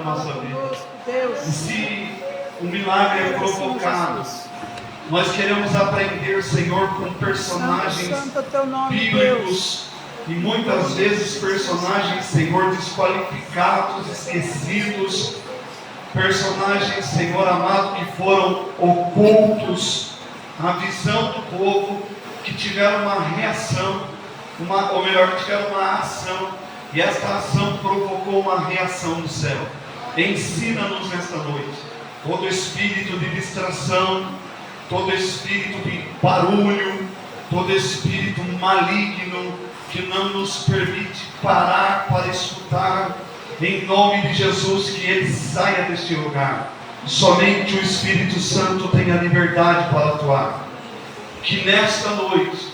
nossa vida. E se um milagre é provocado, nós queremos aprender, Senhor, com personagens bíblicos e muitas vezes personagens, Senhor, desqualificados, esquecidos, personagens, Senhor amado, que foram ocultos à visão do povo, que tiveram uma reação, ou melhor, tiveram uma ação, e esta ação provocou uma reação no céu. Ensina-nos nesta noite todo espírito de distração, todo espírito de barulho, todo espírito maligno que não nos permite parar para escutar, em nome de Jesus, que ele saia deste lugar. Somente o Espírito Santo tem a liberdade para atuar. Que nesta noite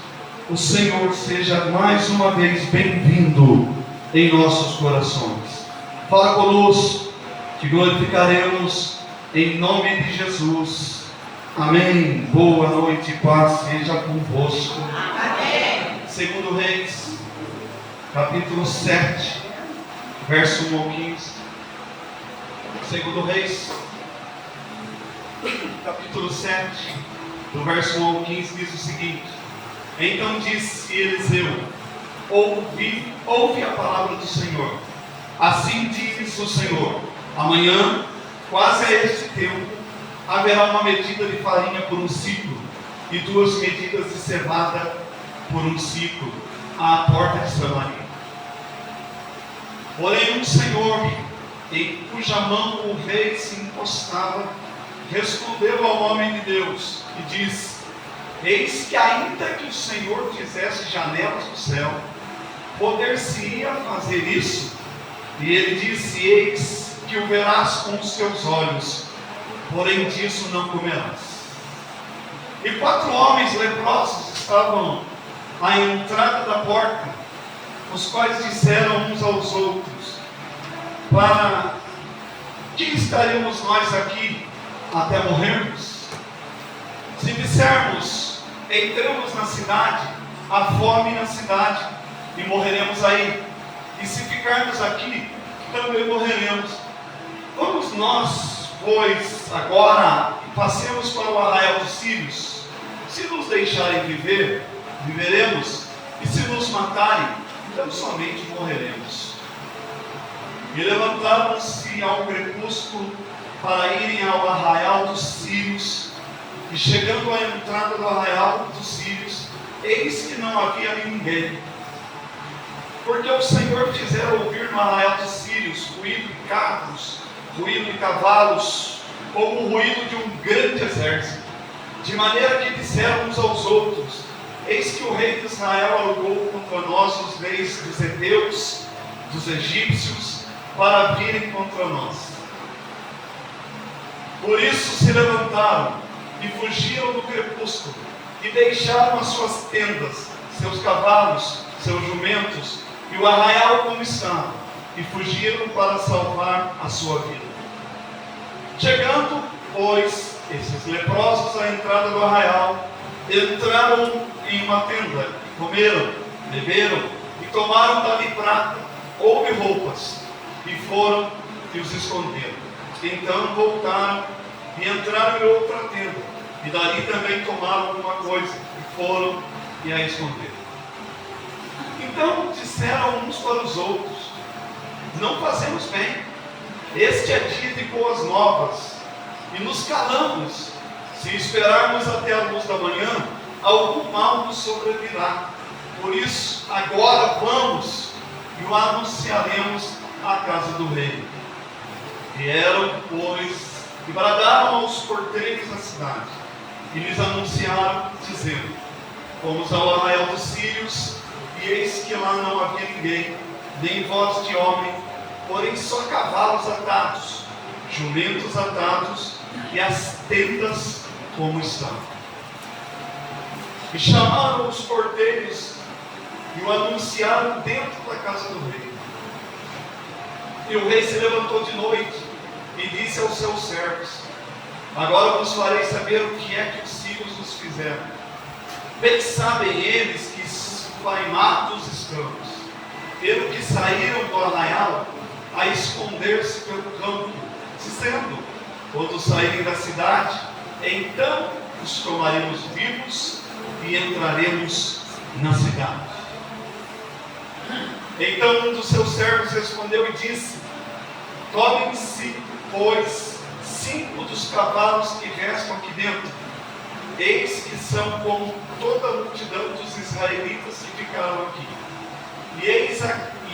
o Senhor seja mais uma vez bem-vindo em nossos corações. Fala conosco, que glorificaremos em nome de Jesus. Amém. Boa noite, paz seja convosco. Amém. Segundo Reis, capítulo 7, verso 1 ao 15. Segundo Reis, capítulo 7, do verso 1 ao 15, diz o seguinte: Então disse Eliseu: ouve a palavra do Senhor. Assim diz o Senhor: amanhã, quase a este tempo, haverá uma medida de farinha por um ciclo, e 2 medidas de cevada por um ciclo, à porta de Samaria. Porém, um Senhor, em cuja mão o rei se encostava, respondeu ao homem de Deus e disse: Eis que ainda que o Senhor fizesse janelas do céu, poder-se-ia fazer isso? E ele disse: Eis que o verás com os teus olhos, porém disso não comerás. E 4 homens leprosos estavam à entrada da porta, os quais disseram uns aos outros: Para que estaríamos nós aqui até morrermos? Se dissermos: entramos na cidade, há fome na cidade, e morreremos aí. E se ficarmos aqui, também morreremos. Vamos nós, pois, agora, e passemos para o arraial dos sírios. Se nos deixarem viver, viveremos, e se nos matarem, então somente morreremos. E levantaram-se ao crepúsculo para irem ao arraial dos sírios. E chegando à entrada do arraial dos sírios, eis que não havia ninguém, porque o Senhor fizera ouvir no arraial dos sírios ruído de carros, ruído de cavalos, como o ruído de um grande exército, de maneira que disseram uns aos outros: Eis que o rei de Israel alugou contra nós os reis dos heteus, dos egípcios, para virem contra nós. Por isso se levantaram e fugiram do crepúsculo, e deixaram as suas tendas, seus cavalos, seus jumentos, e o arraial como estava, e fugiram para salvar a sua vida. Chegando, pois, esses leprosos à entrada do arraial, entraram em uma tenda, e comeram, beberam, e tomaram dali prata, ouro e roupas, e foram e os esconderam. Então voltaram e entraram em outra tenda, e dali também tomaram alguma coisa, e foram e a esconderam. Então disseram uns para os outros: Não fazemos bem, este é dia de boas novas, e nos calamos. Se esperarmos até a luz da manhã, algum mal nos sobrevirá. Por isso, agora vamos e o anunciaremos à casa do rei. Vieram, pois, e bradaram aos porteiros da cidade, e lhes anunciaram, dizendo: Fomos ao arraial dos sírios, e eis que lá não havia ninguém, nem voz de homem, porém só cavalos atados, jumentos atados, e as tendas como estavam. E chamaram os porteiros e o anunciaram dentro da casa do rei. E o rei se levantou de noite e disse aos seus servos: Agora vos farei saber o que é que os sírios nos fizeram. Bem sabem eles que esfaimados estamos, pelo que saíram do arraial, a esconder-se pelo campo, dizendo: quando saírem da cidade, então os tomaremos vivos e entraremos na cidade. Então um dos seus servos respondeu e disse: tomem-se, pois, 5 dos cavalos que restam aqui dentro. Eis que são como toda a multidão dos israelitas que ficaram aqui. E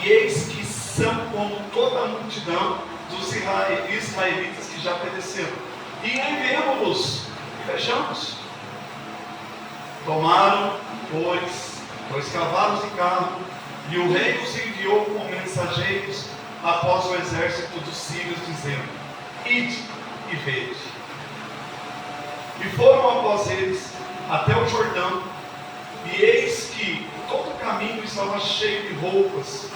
eis que são como toda a multidão dos israelitas que já pereceram. E enviamos-los, e vejamos. Tomaram, pois, 2 cavalos e carro, e o rei os enviou com mensageiros após o exército dos sírios, dizendo: ide e vede. E foram após eles até o Jordão, e eis que todo o caminho estava cheio de roupas,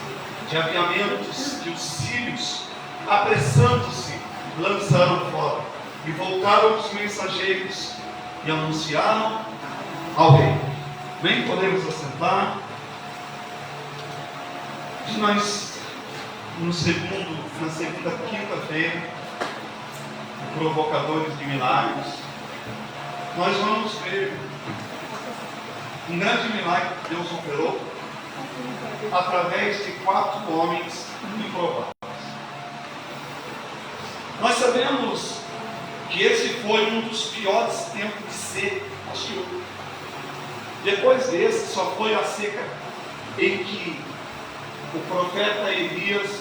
de aviamentos, que os sírios, apressando-se, lançaram fora. E voltaram os mensageiros e anunciaram ao rei. Bem, podemos assentar. Nós, na segunda quinta-feira, Provocadores de Milagres, nós vamos ver um grande milagre que Deus operou através de 4 homens improváveis. Nós sabemos que esse foi um dos piores tempos de seca. Depois desse, só foi a seca em que o profeta Elias,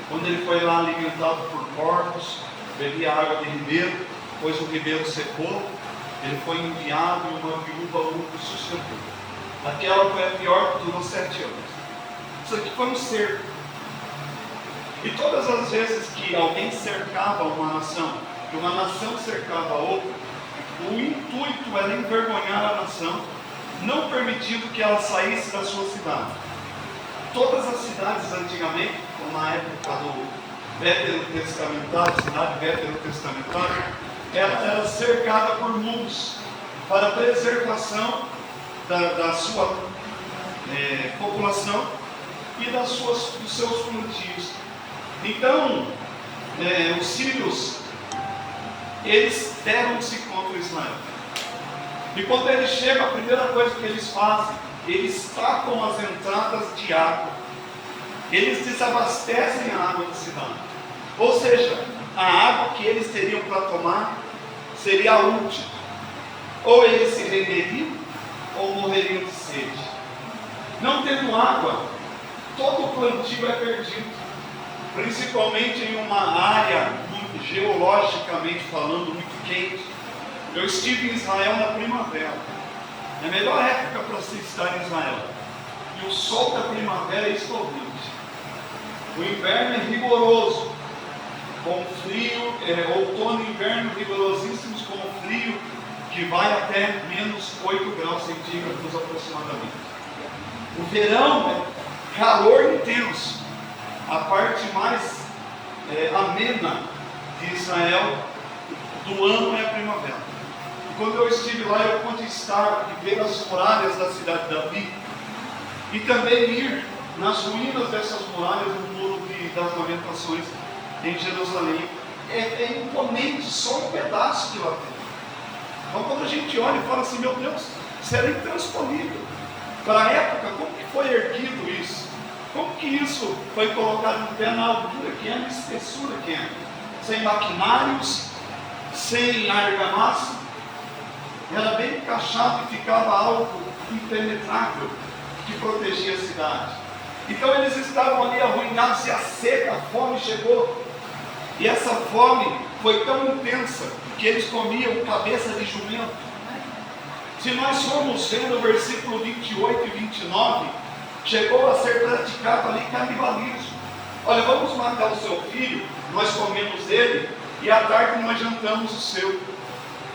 quando ele foi lá alimentado por porcos, bebia água de ribeiro, pois o ribeiro secou, ele foi enviado e uma viúva o sustentou. Aquela foi a pior, que durou 7 anos. Isso aqui foi um cerco. E todas as vezes que alguém cercava uma nação, que uma nação cercava a outra, o intuito era envergonhar a nação, não permitindo que ela saísse da sua cidade. Todas as cidades antigamente, como na época do veterotestamentário, cidade veterotestamentária, ela era cercada por muros para a preservação da sua população e dos seus plantios. Então, os sírios, eles deram-se contra Israel. E quando eles chegam, a primeira coisa que eles fazem, eles tapam as entradas de água. Eles desabastecem a água da cidade. Ou seja, a água que eles teriam para tomar seria a última. Ou eles se renderiam, ou morreriam de sede. Não tendo água, todo o plantio é perdido. Principalmente em uma área, geologicamente falando, muito quente. Eu estive em Israel na primavera. É a melhor época para se estar em Israel. E o sol da primavera é escaldante. O inverno é rigoroso, com frio, outono e inverno rigorosíssimos, com frio que vai até menos 8 graus centígrados aproximadamente. O verão é calor intenso. A parte mais amena de Israel do ano é a primavera. E quando eu estive lá, eu pude estar e ver as muralhas da cidade de Davi e também ir nas ruínas dessas muralhas no Muro das Lamentações em Jerusalém. É imponente, só um pedaço de lá dentro. Então quando a gente olha e fala assim, meu Deus, isso era intransponível. Para a época, como que foi erguido isso? Como que isso foi colocado em pé na altura que é, na espessura que é? Sem maquinários, sem argamassa, era bem encaixado e ficava algo impenetrável que protegia a cidade. Então eles estavam ali arruinados e a seca, a fome chegou. E essa fome foi tão intensa que eles comiam cabeça de jumento. Se nós formos ver no versículo 28 e 29, chegou a ser praticado ali canibalismo. Olha, vamos matar o seu filho, nós comemos ele, e à tarde nós jantamos o seu.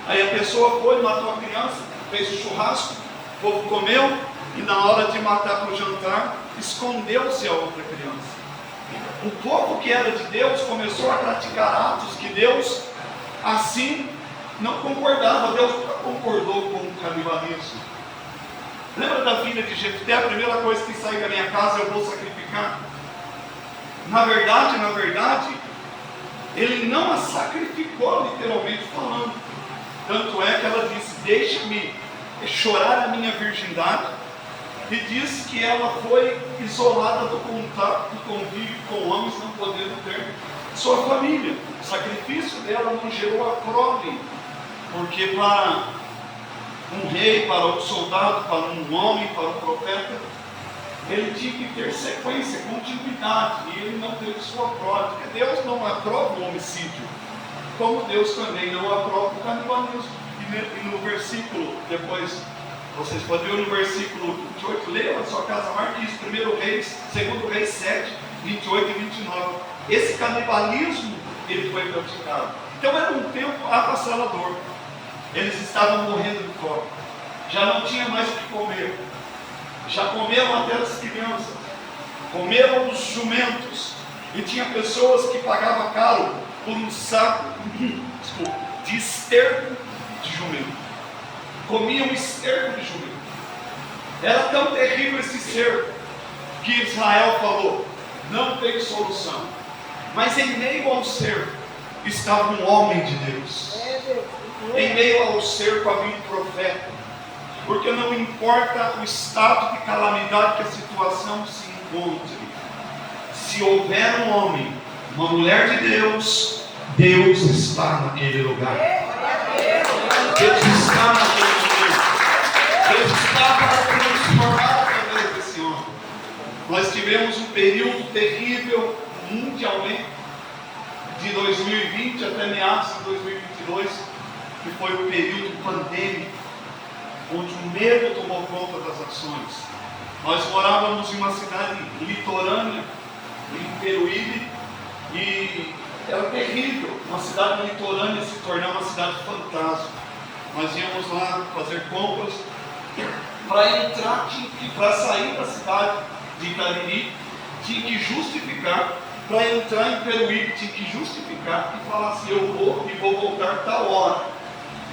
Aí a pessoa foi, matou a criança, fez o churrasco, o povo comeu, e na hora de matar para o jantar, escondeu-se a outra criança. O povo que era de Deus começou a praticar atos que Deus assim não concordava. Deus nunca concordou com o canibalismo. Lembra da filha de Jefté? A primeira coisa que sai da minha casa eu vou sacrificar. Na verdade, ele não a sacrificou, literalmente falando. Tanto é que ela disse: deixa-me chorar a minha virgindade. E disse que ela foi isolada do contato, do convívio com homens, não podendo ter sua família. O sacrifício dela não gerou a prole, porque para um rei, para um soldado, para um homem, para um profeta, ele tinha que ter sequência, continuidade, e ele não teve sua prole, porque Deus não aprova o homicídio, como Deus também não aprova o canibalismo. E no versículo, depois, vocês podem ver no versículo 28, leia na sua casa, marque isso, 1 Reis, 2 Reis 7, 28 e 29. Esse canibalismo, ele foi praticado. Então era um tempo avassalador. Eles estavam morrendo de fome. Já não tinha mais o que comer. Já comeram até as crianças. Comeram os jumentos. E tinha pessoas que pagavam caro por um saco de esterco de jumento. Comiam esterco de jumento. Era tão terrível esse cerco que Israel falou: não tem solução. Mas em meio ao cerco estava um homem de Deus. Em meio ao cerco havia um profeta. Porque não importa o estado de calamidade que a situação se encontre, se houver um homem, uma mulher de Deus, Deus está naquele lugar. Deus está naquele lugar. Deus está para transformar através desse homem. Nós tivemos um período terrível mundialmente, de 2020 até meados de 2022, que foi o período pandêmico, onde o medo tomou conta das ações. Nós morávamos em uma cidade litorânea, em Peruíbe, e era terrível, uma cidade litorânea se tornar uma cidade fantasma. Nós íamos lá fazer compras, para entrar, para sair da cidade de Itariri, tinha que justificar. Para entrar em Peruíbe, tinha que justificar e falar assim: eu vou e vou voltar tal hora.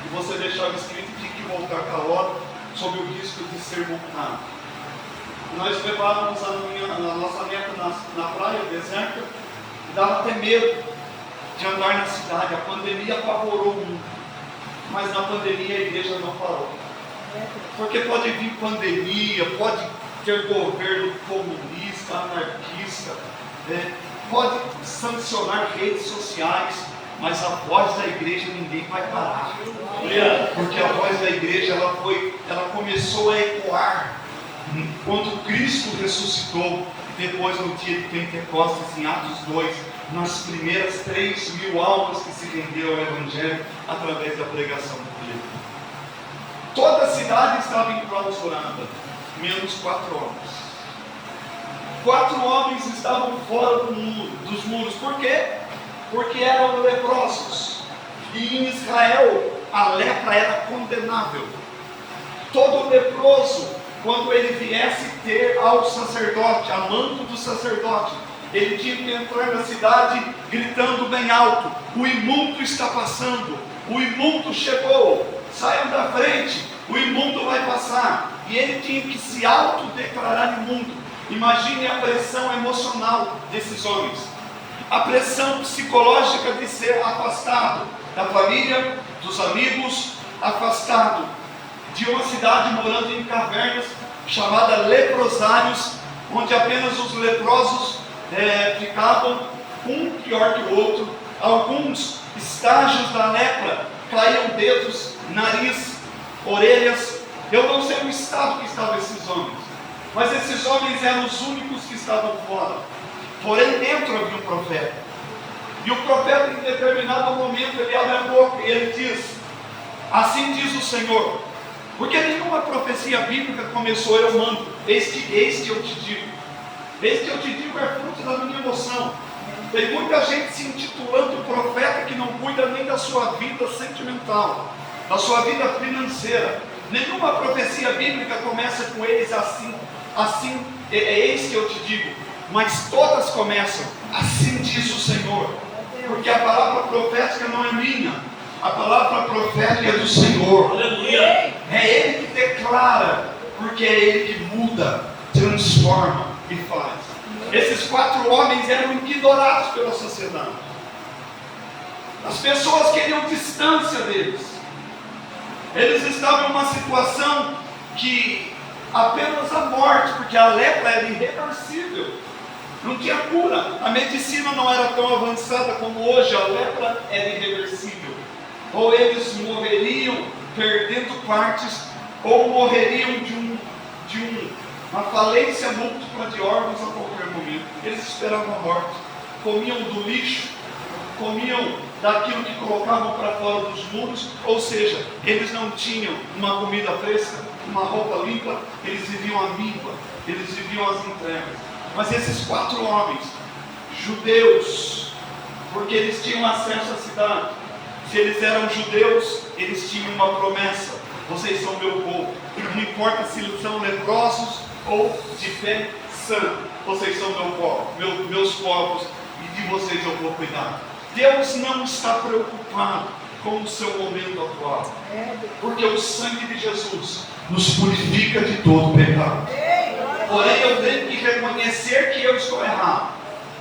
E você deixava escrito que tinha que voltar tal hora, sob o risco de ser multado. Nós levávamos a nossa neta na praia deserta, e dava até medo de andar na cidade. A pandemia apavorou o mundo, mas na pandemia a igreja não parou. Porque pode vir pandemia, pode ter governo comunista, anarquista, pode sancionar redes sociais, mas a voz da igreja ninguém vai parar. Porque a voz da igreja ela começou a ecoar quando Cristo ressuscitou. Depois, no dia de Pentecostes, em Atos 2, nas primeiras 3.000 almas que se renderam ao Evangelho através da pregação dele. Toda a cidade estava enclausurada, menos 4 homens. 4 homens estavam fora dos muros. Por quê? Porque eram leprosos. E em Israel a lepra era condenável. Todo leproso, quando ele viesse ter ao sacerdote, a manto do sacerdote, ele tinha que entrar na cidade gritando bem alto: o imundo está passando, o imundo chegou, saiam da frente, o imundo vai passar. E ele tinha que se autodeclarar imundo. Imagine a pressão emocional desses homens, a pressão psicológica de ser afastado da família, dos amigos, afastado de uma cidade, morando em cavernas chamada leprosários, onde apenas os leprosos ficavam um pior que o outro. Alguns estágios da lepra caíam dedos, nariz, orelhas. Eu não sei o estado que estavam esses homens, mas esses homens eram os únicos que estavam fora. Porém dentro havia um profeta, e o profeta, em determinado momento, ele abre a boca e ele diz: assim diz o Senhor. Porque nenhuma profecia bíblica começou: eu mando, eis que eu te digo. Eis que eu te digo é fruto da minha emoção. Tem muita gente se intitulando profeta que não cuida nem da sua vida sentimental, da sua vida financeira. Nenhuma profecia bíblica começa com eles assim, eis que eu te digo. Mas todas começam: assim diz o Senhor. Porque a palavra profética não é minha, a palavra profética é do Senhor. Aleluia. É Ele que declara, porque é Ele que muda, transforma e faz. Esses 4 homens eram ignorados pela sociedade. As pessoas queriam distância deles. Eles estavam em uma situação que apenas a morte, porque a lepra era irreversível, não tinha cura. A medicina não era tão avançada como hoje, a lepra era irreversível. Ou eles morreriam perdendo partes, ou morreriam de uma falência múltipla de órgãos a qualquer momento. Eles esperavam a morte, comiam do lixo, comiam daquilo que colocavam para fora dos muros, ou seja, eles não tinham uma comida fresca, uma roupa limpa, eles viviam a míngua, eles viviam as entregas. Mas esses 4 homens, judeus, porque eles tinham acesso à cidade, se eles eram judeus, eles tinham uma promessa: vocês são meu povo, não importa se eles são leprosos ou de fé sã, vocês são meu povo, meus povos, e de vocês eu vou cuidar. Deus não está preocupado com o seu momento atual, porque o sangue de Jesus nos purifica de todo pecado. Porém, eu tenho que reconhecer que eu estou errado,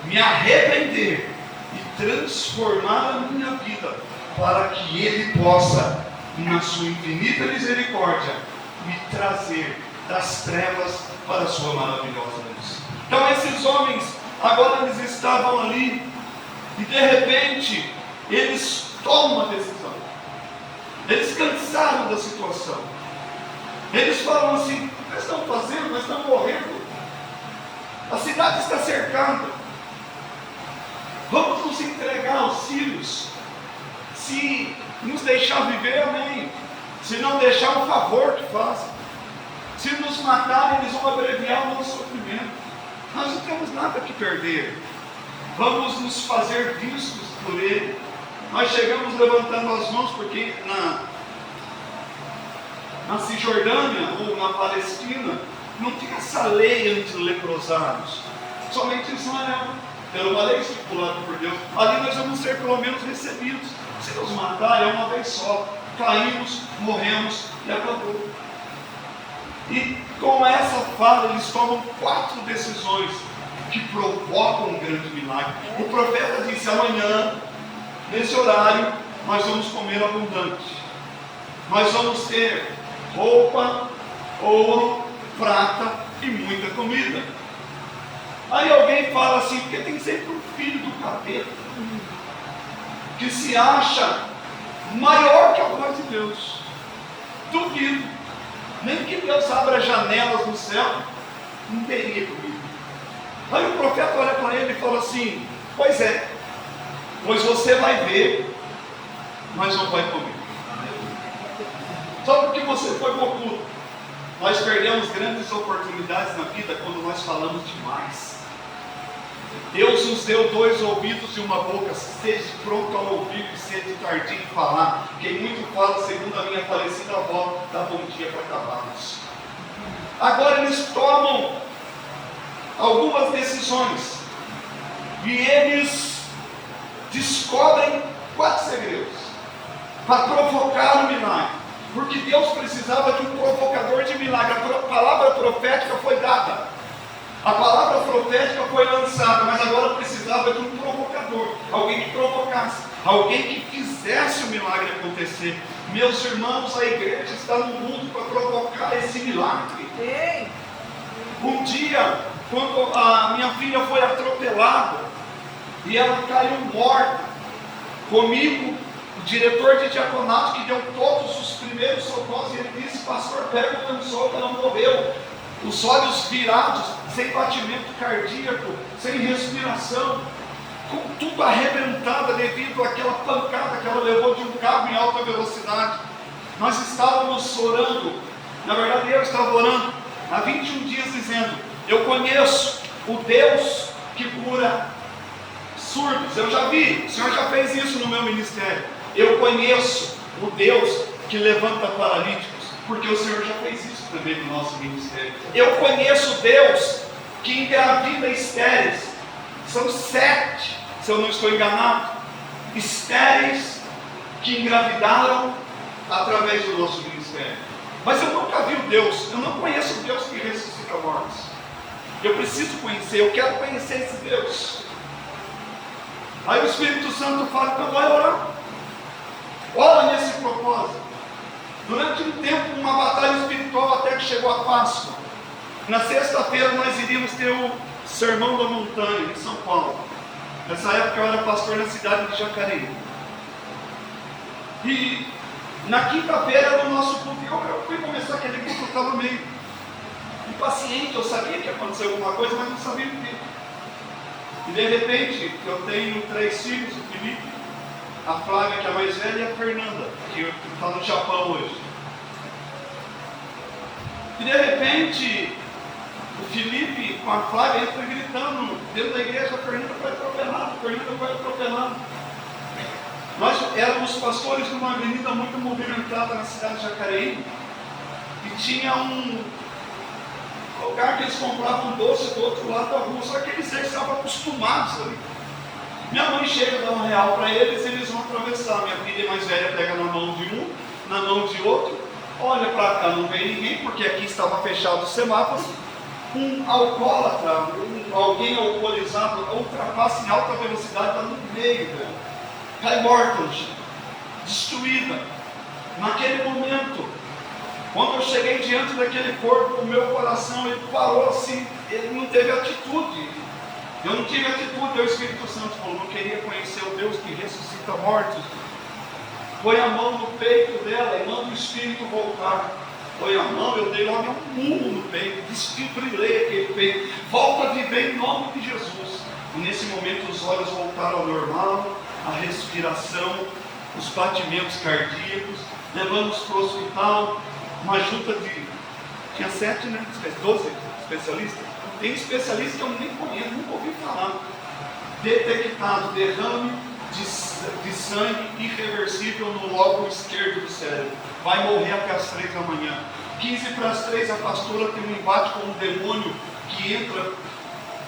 me arrepender e transformar a minha vida, para que Ele possa, na sua infinita misericórdia, me trazer das trevas para a sua maravilhosa luz. Então esses homens, agora eles estavam ali, e de repente, eles tomam uma decisão. Eles cansaram da situação. Eles falam assim: nós estamos fazendo, nós estamos morrendo. A cidade está cercada. Vamos nos entregar aos sírios. Se nos deixar viver, amém. Se não deixar, um favor que faça. Se nos matarem, eles vão abreviar o nosso sofrimento. Nós não temos nada que perder. Vamos nos fazer vistos por Ele. Nós chegamos levantando as mãos, porque na Cisjordânia ou na Palestina não tinha essa lei anti-leprosados, somente Israel, era uma lei estipulada por Deus. Ali nós vamos ser pelo menos recebidos. Se nos matar, é uma vez só, caímos, morremos e acabou. E com essa fala eles tomam 4 decisões que provocam um grande milagre. O profeta disse: amanhã, nesse horário, nós vamos comer abundante. Nós vamos ter roupa, ouro, prata e muita comida. Aí alguém fala assim: porque tem sempre um filho do capeta que se acha maior que a voz de Deus. Duvido. Nem que Deus abra janelas no céu, não teria comida. Aí o profeta olha para ele e fala assim: pois é, pois você vai ver, mas não vai comer. Só porque você foi bocudo. Nós perdemos grandes oportunidades na vida quando nós falamos demais. Deus nos deu 2 ouvidos e uma boca. Seja pronto ao ouvir e seja tardio em falar. Quem muito fala, segundo a minha falecida avó, dá bom dia para cavalos. Agora eles tomam algumas decisões e eles descobrem 4 segredos para provocar o milagre, porque Deus precisava de um provocador de milagre. A palavra profética foi dada, a palavra profética foi lançada, mas agora precisava de um provocador, alguém que provocasse, alguém que fizesse o milagre acontecer. Meus irmãos, a igreja está no mundo para provocar esse milagre. Um dia, quando a minha filha foi atropelada e ela caiu morta, comigo, o diretor de diaconato que deu todos os primeiros socorros, ele disse: pastor, pega o lençol que ela morreu. Os olhos virados, sem batimento cardíaco, sem respiração, com tudo arrebentada devido àquela pancada que ela levou de um carro em alta velocidade. Nós estávamos orando, na verdade eu estava orando há 21 dias dizendo: eu conheço o Deus que cura surdos. Eu já vi, o Senhor já fez isso no meu ministério. Eu conheço o Deus que levanta paralíticos, porque o Senhor já fez isso também no nosso ministério. Eu conheço Deus que engravida estéreis. São 7, se eu não estou enganado, estéreis que engravidaram através do nosso ministério. Mas eu nunca vi o Deus, eu não conheço o Deus que ressuscita mortos. Eu preciso conhecer, eu quero conhecer esse Deus. Aí o Espírito Santo fala, então vai orar. Ora nesse propósito. Durante um tempo, uma batalha espiritual até que chegou a Páscoa. Na sexta-feira nós iríamos ter o Sermão da Montanha, em São Paulo. Nessa época eu era pastor na cidade de Jacareí. E na quinta-feira era o nosso culto. Eu fui começar aquele culto, eu estava meio impaciente. Eu sabia que ia acontecer alguma coisa, mas não sabia o que. E de repente, eu tenho 3 filhos, o Felipe, a Flávia, que é a mais velha, e a Fernanda, que está no Japão hoje. E de repente, o Felipe com a Flávia entra gritando dentro da igreja, a Fernanda vai atropelada, a Fernanda vai atropelada. Nós éramos pastores numa avenida muito movimentada na cidade de Jacareí, e tinha um lugar que eles compravam doce do outro lado da rua, só que eles estavam acostumados ali. Minha mãe chega a dar R$1 para eles, eles vão atravessar. Minha filha mais velha pega na mão de um, na mão de outro, olha para cá, não vem ninguém, porque aqui estava fechado o semáforo. Um alcoólatra, alguém alcoolizado, ultrapassa em alta velocidade, está no meio dela, cai morta, destruída. Naquele momento, quando eu cheguei diante daquele corpo, o meu coração ele parou assim, ele não teve atitude. Eu não tive atitude. O Espírito Santo falou, não queria conhecer o Deus que ressuscita mortos. Põe a mão no peito dela e manda o Espírito voltar. Põe a mão, eu dei logo um murro no peito, desfibrilei aquele peito. Volta a viver em nome de Jesus. E nesse momento os olhos voltaram ao normal, a respiração, os batimentos cardíacos. Levamos para o hospital, uma junta de... Tinha 7, né? 12 especialistas. Tem especialistas que eu nem conheço, nunca ouvi falar. Detectado derrame de sangue irreversível no lóbulo esquerdo do cérebro. Vai morrer até as 3 da manhã. 15 para as 3, a pastora tem um embate com um demônio que entra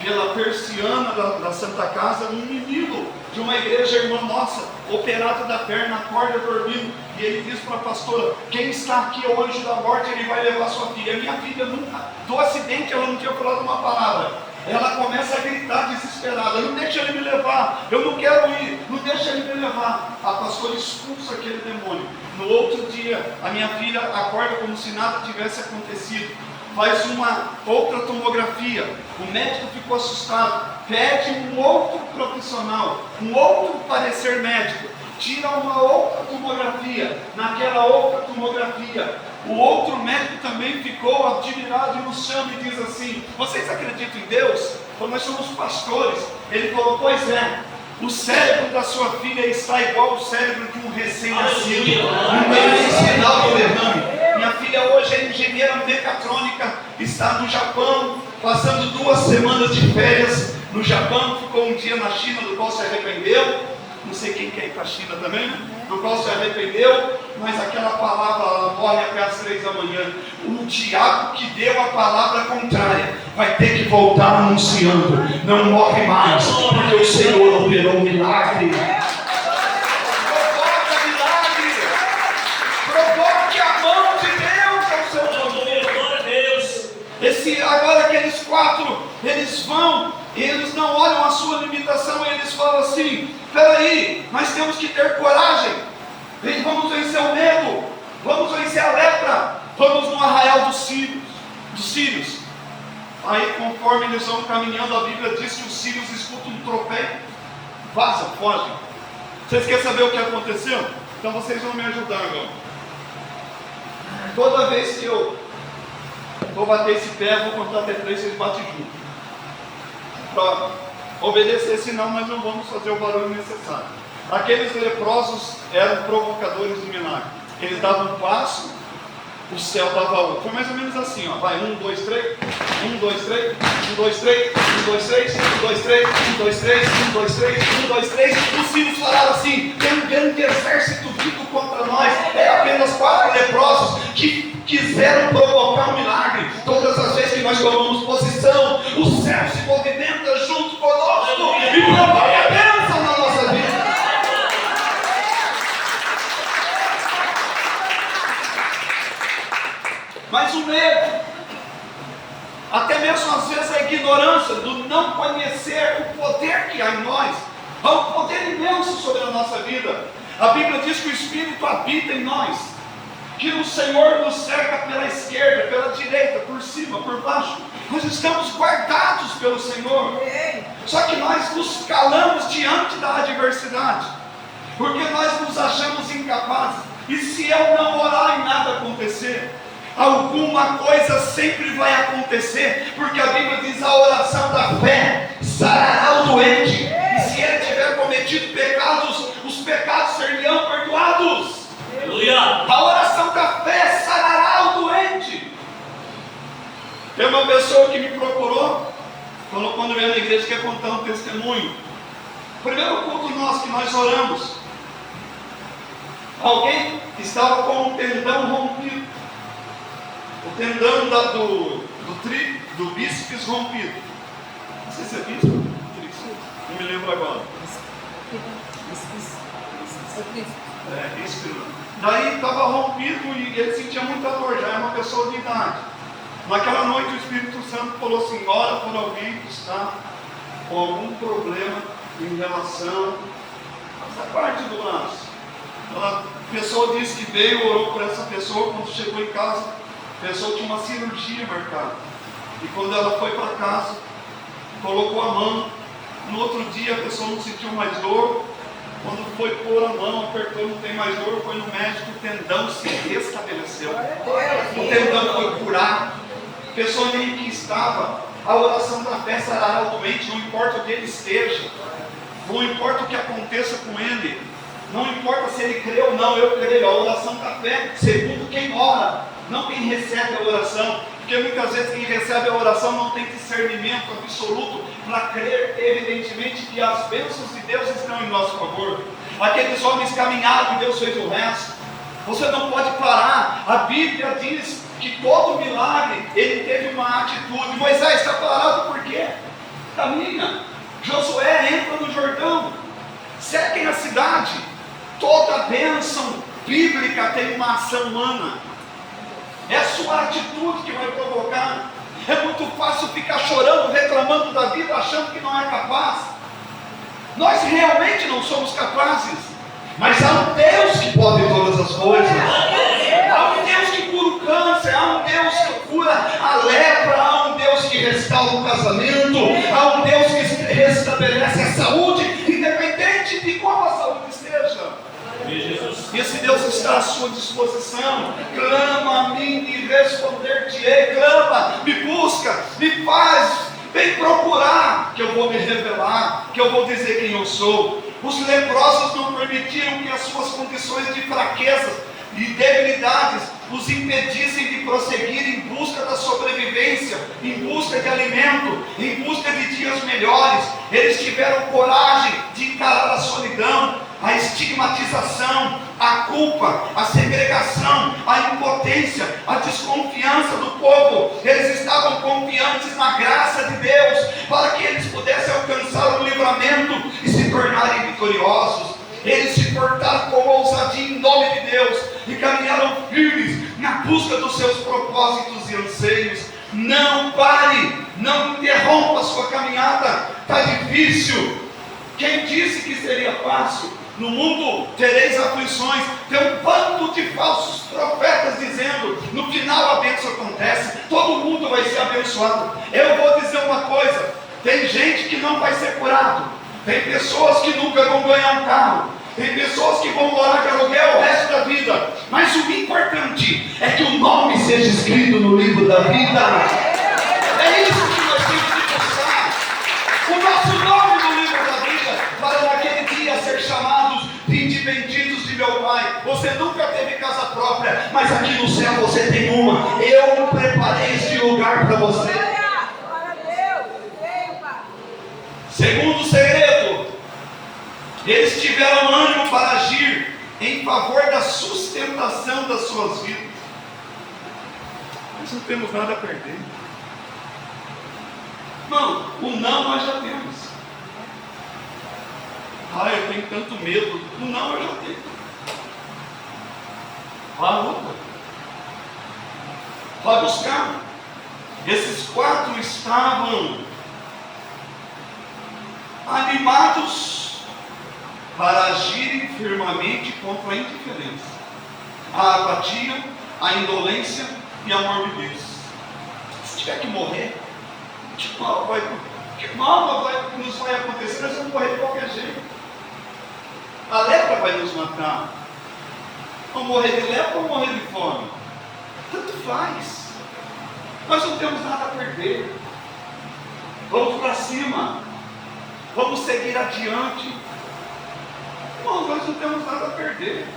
pela persiana da Santa Casa, um menino de uma igreja irmã nossa, operado da perna, acorda dormindo, e ele diz para a pastora, quem está aqui é o anjo da morte, ele vai levar sua filha. Minha filha nunca, do acidente ela não tinha falado uma palavra, ela começa a gritar desesperada, não deixa ele me levar, eu não quero ir, não deixa ele me levar. A pastora expulsa aquele demônio. No outro dia, a minha filha acorda como se nada tivesse acontecido, faz uma outra tomografia, o médico ficou assustado, pede um outro profissional, um outro parecer médico, tira uma outra tomografia. Naquela outra tomografia, o outro médico também ficou admirado e nos chama e diz assim, vocês acreditam em Deus? Então, nós somos pastores. Ele falou, pois é, o cérebro da sua filha está igual ao cérebro de um recém-nascido, não tem nem sinal do derrame. Minha filha hoje é engenheira mecatrônica, está no Japão, passando 2 semanas de férias no Japão, ficou um dia na China, do qual se arrependeu. Não sei quem quer ir para a China também, né? Do qual se arrependeu, mas aquela palavra ela morre até as 3 da manhã. O diabo que deu a palavra contrária vai ter que voltar anunciando, não morre mais, porque o Senhor operou um milagre. Provoca milagre, provoque a mão de Deus ao seu favor. Glória a Deus. Agora aqueles 4, eles vão, e eles não olham a sua limitação, e eles falam assim, peraí, nós temos que ter coragem, vamos vencer o medo, vamos vencer a lepra, vamos no arraial dos sírios. Aí conforme eles vão caminhando, a Bíblia diz que os sírios escutam um tropém, vazam, fogem. Vocês querem saber o que aconteceu? Então vocês vão me ajudar agora. Toda vez que eu vou bater esse pé, eu vou contar até 3, vocês batem junto. Para obedecer, senão nós não vamos fazer o barulho necessário. Aqueles leprosos eram provocadores do milagre. Eles davam um passo, o céu dava outro. Foi mais ou menos assim, ó. Vai, 1, 2, 3, 1, 2, 3, 1, 2, 3, 1, 2, 3, 1, 2, 3, 1, 2, 3, 1, 2, 3, 1, 2, 3. Os filhos falaram assim, tem um grande exército vindo contra nós. É apenas 4 leprosos que quiseram provocar um milagre. Todas as vezes que nós tomamos posição, o céu se movimenta junto conosco e provoca a bênção na nossa vida. Mas o medo, até mesmo às vezes a ignorância do não conhecer o poder que há em nós. Há um poder imenso sobre a nossa vida. A Bíblia diz que o Espírito habita em nós, que o Senhor nos cerca pela esquerda, pela direita, por cima, por baixo. Nós estamos guardados pelo Senhor. Só que nós nos calamos diante da adversidade, porque nós nos achamos incapazes. E se eu não orar e nada acontecer, alguma coisa sempre vai acontecer, porque a Bíblia diz: a oração da fé sarará o doente, e se ele tiver cometido pecados, os pecados seriam perdoados. Aleluia. A oração da fé sarará o doente. Tem uma pessoa que me procurou, falou quando veio na igreja que ia contar um testemunho. Primeiro culto nosso que nós oramos, alguém estava com um tendão rompido, o tendão do bíceps rompido. Não sei se é bíceps, não me lembro agora. É, isso. Daí estava rompido e ele sentia muita dor, já é uma pessoa de idade. Naquela noite o Espírito Santo falou assim: ora por alguém que está com algum problema em relação a essa parte do braço. A pessoa disse que veio, orou por essa pessoa. Quando chegou em casa, a pessoa tinha uma cirurgia marcada, e quando ela foi para casa, colocou a mão. No outro dia a pessoa não sentiu mais dor. Quando foi pôr a mão, apertou, não tem mais dor. Foi no médico, o tendão se restabeleceu, o tendão foi curado. A pessoa nem que estava. A oração da fé sarará o doente, não importa onde ele esteja, não importa o que aconteça com ele, não importa se ele crê ou não. Eu creio. A oração da fé, segundo quem ora, não quem recebe a oração, porque muitas vezes quem recebe a oração não tem discernimento absoluto para crer evidentemente que as bênçãos de Deus estão em nosso favor. Aqueles homens caminharam e Deus fez o resto. Você não pode parar. A Bíblia diz que todo milagre ele teve uma atitude. Moisés está parado por quê? Caminha. Josué entra no Jordão, cerquem a cidade. Toda bênção bíblica tem uma ação humana. É a sua atitude que vai provocar. É muito fácil ficar chorando, reclamando da vida, achando que não é capaz. Nós realmente não somos capazes, mas há um Deus que pode todas as coisas. Há um Deus que cura o câncer, há um Deus que cura a lepra, há um Deus que restaura o casamento, há um Deus que restabelece a saúde, independente de como a saúde esteja. Esse Deus está à sua disposição. Clama a mim e responder-te-ei. Clama, me busca, me faz, vem procurar, que eu vou me revelar, que eu vou dizer quem eu sou. Os leprosos não permitiram que as suas condições de fraqueza e debilidades os impedissem de prosseguir em busca da sobrevivência, em busca de alimento, em busca de dias melhores. Eles tiveram coragem de encarar a solidão, a estigmatização, a culpa, a segregação, a impotência, a desconfiança do povo. Eles estavam confiantes na graça de Deus, para que eles pudessem alcançar o livramento e se tornarem vitoriosos. Eles se portaram com ousadia em nome de Deus e caminharam firmes na busca dos seus propósitos e anseios. Não pare, não interrompa a sua caminhada. Está difícil. Quem disse que seria fácil? No mundo tereis aflições. Tem um bando de falsos profetas dizendo: no final a bênção acontece, todo mundo vai ser abençoado. Eu vou dizer uma coisa: tem gente que não vai ser curado, tem pessoas que nunca vão ganhar um carro, tem pessoas que vão morar de aluguel o resto da vida, mas o importante é que o nome seja escrito no livro da vida. É isso que nós temos que buscar, o nosso nome no livro da vida, para naquele dia ser chamados de benditos de meu Pai. Você nunca teve casa própria, mas aqui no céu você tem uma. Eu preparei este lugar para você. Segundo segredo, eles tiveram ânimo para agir em favor da sustentação das suas vidas. Nós não temos nada a perder. Não, o não nós já temos. Eu tenho tanto medo. O não eu já tenho. Vá à luta. Vá buscar. Esses 4 estavam animados para agirem firmemente contra a indiferença, a apatia, a indolência e a morbidez. Se tiver que morrer, que mal nos vai acontecer? Nós vamos morrer de qualquer jeito. A lepra vai nos matar. Vamos morrer de lepra ou morrer de fome? Tanto faz. Nós não temos nada a perder. Vamos para cima. Vamos seguir adiante. Irmãos, nós não temos nada a perder.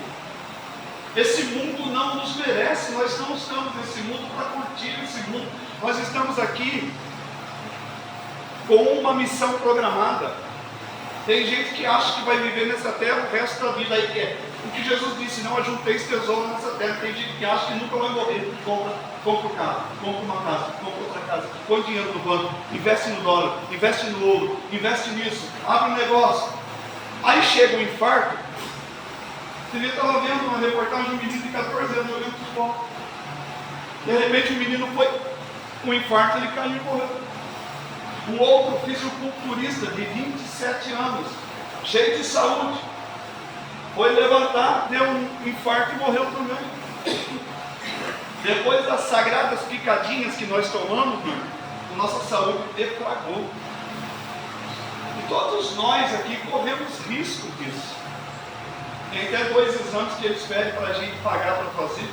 Esse mundo não nos merece. Nós não estamos nesse mundo para curtir esse mundo. Nós estamos aqui com uma missão programada. Tem gente que acha que vai viver nessa terra o resto da vida. Aí quer. O que Jesus disse, não ajunteis tesouro nessa terra. Tem gente que acha que nunca vai morrer. Compra um carro, compra uma casa, compra outra casa, põe dinheiro no banco, investe no dólar, investe no ouro, investe nisso, abre um negócio. Aí chega o infarto. Você estava vendo uma reportagem de um menino de 14 anos jogando futebol. De repente o menino foi um infarto, ele caiu e morreu. Um outro fisiculturista de 27 anos, cheio de saúde, foi levantar, deu um infarto e morreu também. Depois das sagradas picadinhas que nós tomamos, a nossa saúde defragou. E todos nós aqui corremos risco disso. Tem até 2 exames que eles pedem para a gente pagar para fazer,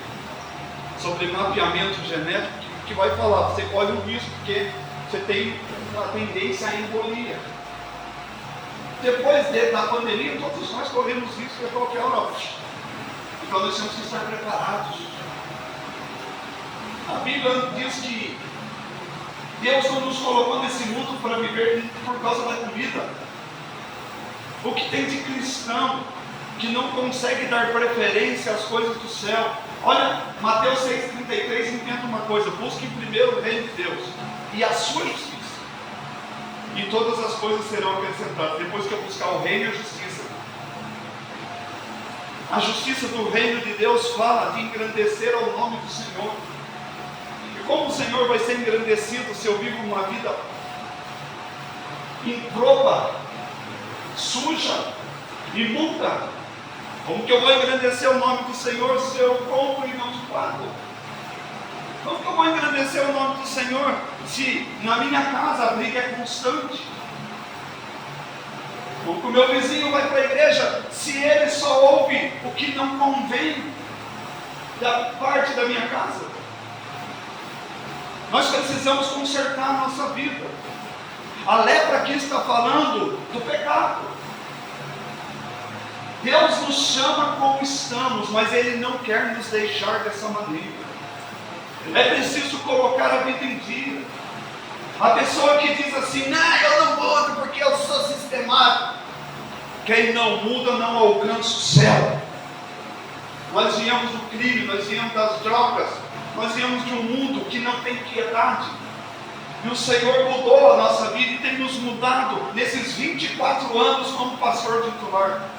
sobre mapeamento genético, que vai falar, você corre um risco, porque você tem uma tendência à embolia. Depois da pandemia, todos nós corremos risco a qualquer hora. Então nós temos que estar preparados. A Bíblia diz que Deus não nos colocou nesse mundo para viver por causa da comida. O que tem de cristão que não consegue dar preferência às coisas do céu? Olha, Mateus 6,33 entenda uma coisa: busque primeiro o reino de Deus e a sua justiça, e todas as coisas serão acrescentadas. Depois que eu buscar o reino e a justiça. A justiça do reino de Deus fala de engrandecer ao nome do Senhor. E como o Senhor vai ser engrandecido se eu vivo uma vida improba, suja, imunda? Como que eu vou engrandecer o nome do Senhor se eu compro e não pago? Como que eu vou engrandecer o nome do Senhor se na minha casa a briga é constante? Como que o meu vizinho vai para a igreja se ele só ouve o que não convém da parte da minha casa? Nós precisamos consertar a nossa vida. A lepra aqui está falando do pecado. Deus nos chama como estamos, mas Ele não quer nos deixar dessa maneira. É preciso colocar a vida em dia. A pessoa que diz assim, não, eu não mudo porque eu sou sistemático. Quem não muda não alcança o céu. Nós viemos do crime, nós viemos das drogas, nós viemos de um mundo que não tem piedade. E o Senhor mudou a nossa vida e tem nos mudado nesses 24 anos como pastor titular.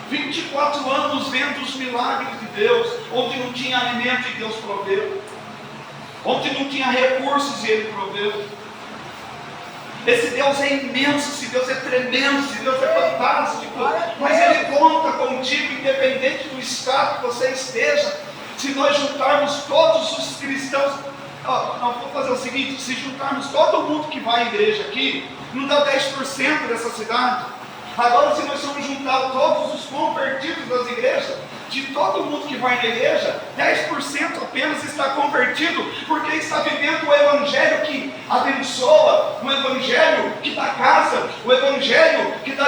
24 anos vendo os milagres de Deus, onde não tinha alimento e Deus proveu, onde não tinha recursos e Ele proveu. Esse Deus é imenso, esse Deus é tremendo, esse Deus é fantástico, mas Ele conta contigo independente do estado que você esteja. Se nós juntarmos todos os cristãos, não, vou fazer o seguinte, se juntarmos todo mundo que vai à igreja aqui, não dá 10% dessa cidade. Agora, se nós formos juntar todos os convertidos das igrejas, de todo mundo que vai na igreja, 10% apenas está convertido, porque está vivendo o evangelho que abençoa, o evangelho que dá casa, o evangelho que dá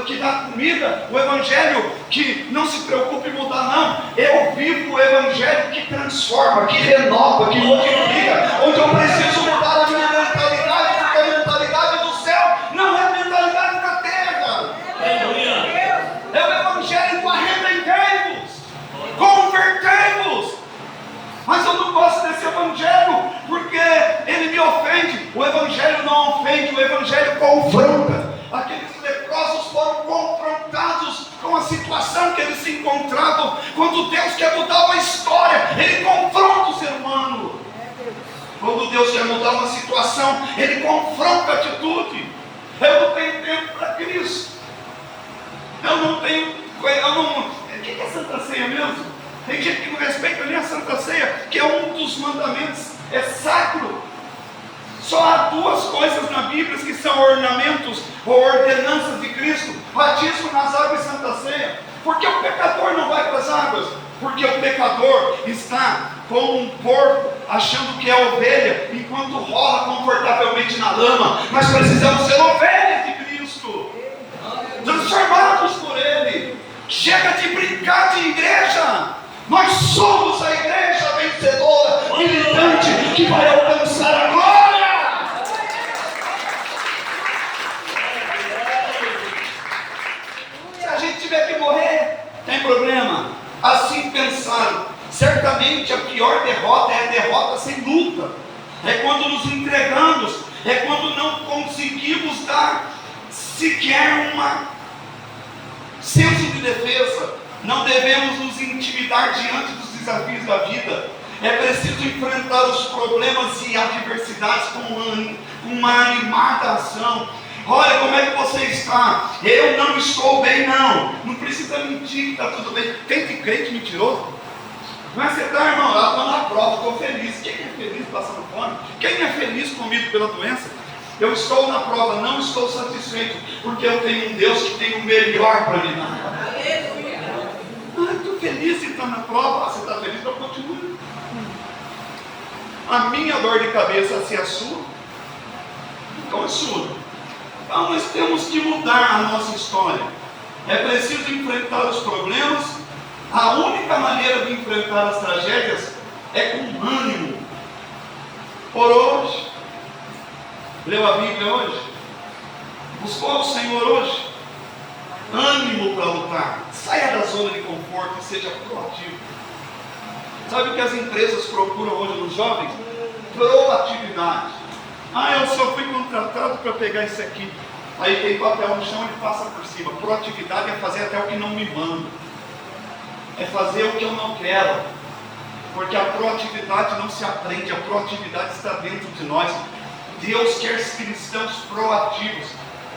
que dá comida, o evangelho que não se preocupe em mudar, não. Eu vivo o evangelho que transforma, que renova, que modifica, onde eu preciso mudar a minha mentalidade, porque a mentalidade do céu não é a mentalidade da terra. É o evangelho do arrependei-vos, convertei-vos. Mas eu não gosto desse evangelho, porque ele me ofende. O evangelho não ofende, o evangelho confronta. Aqueles leprosos foram confrontados com a situação que eles se encontravam. Quando Deus quer mudar uma história, Ele confronta o ser humano. Quando Deus quer mudar uma situação, Ele confronta a atitude. Eu não tenho tempo para Cristo. O que é Santa Ceia mesmo? Tem gente que não respeita nem a Santa Ceia, que é um dos mandamentos, é sacro. Só há duas coisas na Bíblia que são ornamentos ou ordenanças de Cristo: batismo nas águas e Santa Ceia. Por que o pecador não vai para as águas? Porque o pecador está como um porco, achando que é ovelha, enquanto rola confortavelmente na lama. Nós precisamos ser ovelhas de Cristo, transformados por Ele. Chega de brincar de igreja. Nós somos a igreja vencedora, militante, que vai alcançar a glória. Se a gente tiver que morrer, tem problema. Assim pensaram. Certamente a pior derrota é a derrota sem luta. É quando nos entregamos, é quando não conseguimos dar sequer senso de defesa. Não devemos nos intimidar diante dos desafios da vida. É preciso enfrentar os problemas e adversidades com uma animada ação. Olha como é que você está. Eu não estou bem, não. Não precisa mentir que está tudo bem. Tem de crente mentiroso? Mas você está, irmão, eu estou na prova, estou feliz. Quem é feliz passando fome? Quem é feliz comido pela doença? Eu estou na prova, não estou satisfeito, porque eu tenho um Deus que tem o melhor para me dar. Estou feliz em estar na prova. Você está feliz? Então continue. A minha dor de cabeça, se é sua, então é sua. Então nós temos que mudar a nossa história. É preciso enfrentar os problemas. A única maneira de enfrentar as tragédias é com ânimo. Por hoje, leu a Bíblia hoje? Buscou o Senhor hoje? Ânimo para lutar. Saia da zona de conforto e seja proativo. Sabe o que as empresas procuram hoje nos jovens? Proatividade. Eu só fui contratado para pegar isso aqui. Aí tem papel no chão e passa por cima. Proatividade é fazer até o que não me manda. É fazer o que eu não quero. Porque a proatividade não se aprende, a proatividade está dentro de nós. Deus quer cristãos proativos.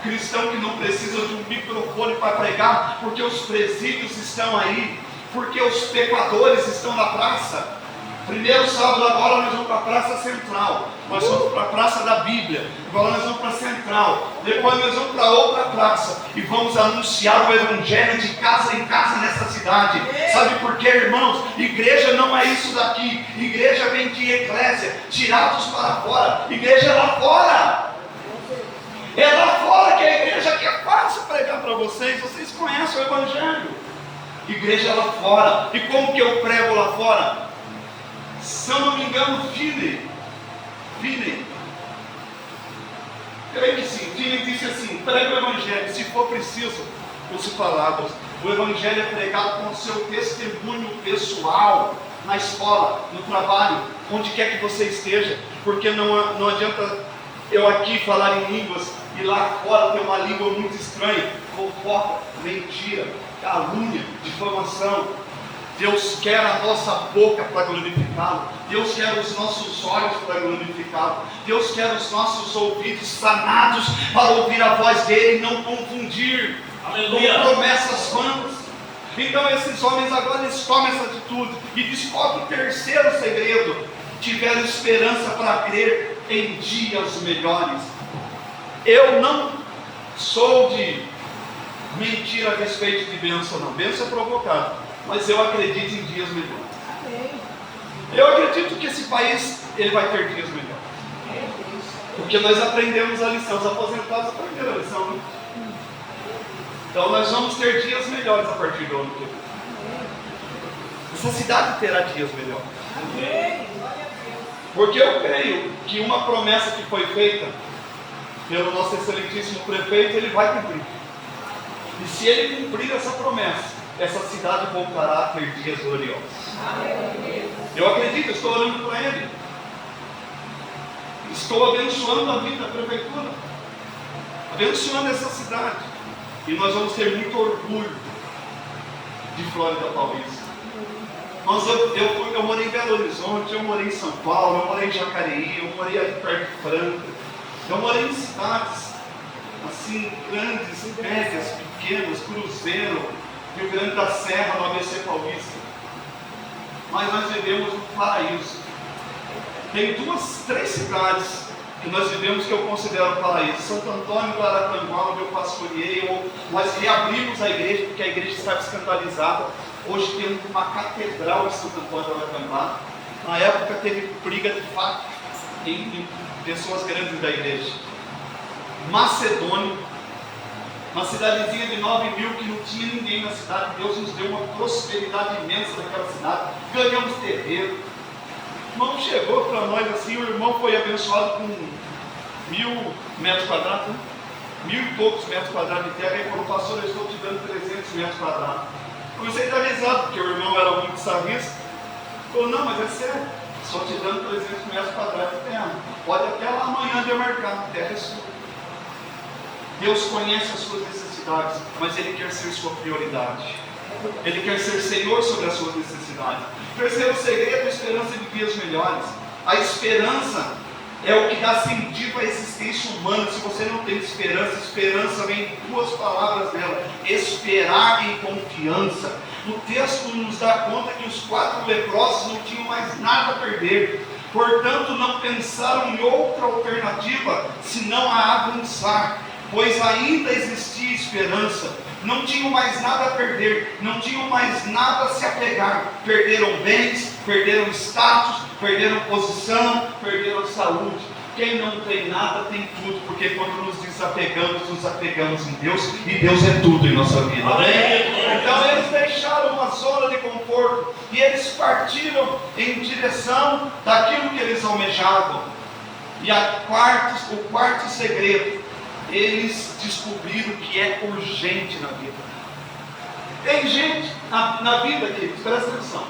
Cristão que não precisa de um microfone para pregar, porque os presídios estão aí, porque os pecadores estão na praça. Primeiro sábado agora nós vamos para a Praça Central, nós vamos para a Praça da Bíblia, agora nós vamos para a Central, depois nós vamos para outra praça e vamos anunciar o Evangelho de casa em casa nessa cidade. Sabe por quê, irmãos? Igreja não é isso daqui. Igreja vem de eclésia, tirados para fora. Igreja é lá fora. É lá fora que a igreja que é fácil pregar para vocês. Vocês conhecem o Evangelho. Igreja é lá fora. E como que eu prego lá fora? Se eu não me engano, Finney, creio que sim, Finney disse assim: pregue o Evangelho, se for preciso, use palavras. O Evangelho é pregado com o seu testemunho pessoal, na escola, no trabalho, onde quer que você esteja, porque não adianta eu aqui falar em línguas e lá fora ter uma língua muito estranha, fofoca, mentira, calúnia, difamação. Deus quer a nossa boca para glorificá-lo. Deus quer os nossos olhos para glorificá-lo. Deus quer os nossos ouvidos sanados para ouvir a voz dele e não confundir. Aleluia. Com promessas vãs. Então esses homens agora eles tomam essa atitude e descobrem o terceiro segredo: tiveram esperança para crer em dias melhores. Eu não sou de mentir a respeito de bênção, não. Bênção é provocada. Mas eu acredito em dias melhores. Eu acredito que esse país ele vai ter dias melhores. Porque nós aprendemos a lição. Os aposentados aprenderam a lição, né? Então nós vamos ter dias melhores a partir do ano que vem. Essa cidade terá dias melhores. Porque eu creio que uma promessa que foi feita pelo nosso excelentíssimo prefeito, ele vai cumprir. E se ele cumprir essa promessa, essa cidade voltará a ter dias gloriosos. Eu acredito, eu estou orando para ele. Estou abençoando a vida da prefeitura, abençoando essa cidade. E nós vamos ter muito orgulho de Flórida Paulista. Eu morei em Belo Horizonte, eu morei em São Paulo, eu morei em Jacareí, eu morei ali perto de Franca. Eu morei em cidades assim, grandes, médias, pequenas, Cruzeiro, Rio Grande da Serra, no ABC Paulista. Mas nós vivemos um paraíso. Tem três cidades que nós vivemos que eu considero paraíso. Santo Antônio do Aracanguá, onde eu pastoreei, nós reabrimos a igreja, porque a igreja estava escandalizada. Hoje temos uma catedral em Santo Antônio do Aracanguá. Na época teve briga de fato em pessoas grandes da igreja. Macedônia, uma cidadezinha de 9 mil que não tinha ninguém na cidade. Deus nos deu uma prosperidade imensa naquela cidade. Ganhamos terreiro. O irmão chegou para nós assim, o irmão foi abençoado com 1.000 metros quadrados, né? 1.000 e poucos metros quadrados de terra. Ele falou: pastor, eu estou te dando 300 metros quadrados. Comecei a dar risada, porque o irmão era muito sarrista. Falou: não, mas é sério, estou te dando 300 metros quadrados de terra. Pode até lá amanhã demarcar, a terra é sua. Deus conhece as suas necessidades, mas Ele quer ser sua prioridade. Ele quer ser Senhor sobre as suas necessidades. Terceiro segredo: esperança de dias melhores. A esperança é o que dá sentido à existência humana. Se você não tem esperança, esperança vem em duas palavras dela: esperar em confiança. O texto nos dá conta que os 4 leprosos não tinham mais nada a perder, portanto não pensaram em outra alternativa senão a avançar, pois ainda existia esperança. Não tinham mais nada a perder, não tinham mais nada a se apegar. Perderam bens, perderam status, perderam posição, perderam saúde. Quem não tem nada tem tudo, porque quando nos apegamos em Deus, e Deus é tudo em nossa vida. Amém? Então eles deixaram uma zona de conforto e eles partiram em direção daquilo que eles almejavam. E o quarto segredo: eles descobriram que é urgente na vida. Tem gente na vida, queridos, presta atenção.